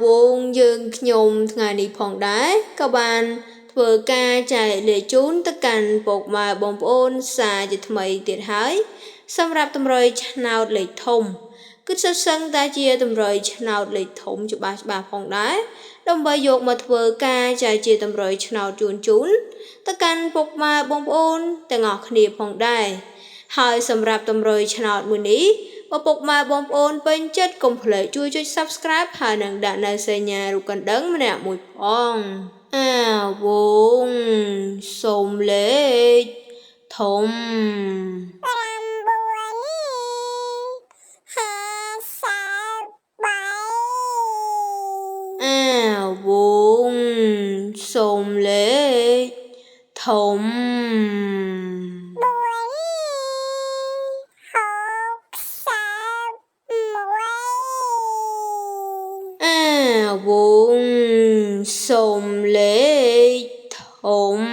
វងយើងខ្ញុំថ្ងៃនេះផងដែរក៏បានធ្វើការចែកលេខជូនទៅកាន់ពុកម៉ែបងប្អូនសាជាថ្មីទៀតហើយសម្រាប់តម្រុយឆ្នោតលេខធំគឺសុទ្ធសឹងតែជាតម្រុយឆ្នោតលេខធំច្បាស់ផងដែរដើម្បីយកមកធ្វើការចែកជាតម្រុយឆ្នោតជូនទៅកាន់ពុកម៉ែបងប្អូនទាំងអស់គ្នាផងដែរហើយសម្រាប់តម្រុយឆ្នោតមួយនេះបើពុកម៉ែបងប្អូនពេញចិត្តកុំភ្លេចជួយចុច Subscribe ហើយនឹងដាក់នៅសញ្ញារូបកណ្ដឹងម្នាក់មួយផងវងសូមលេខធំវងសូមលេខធំវងសូមលេខធំ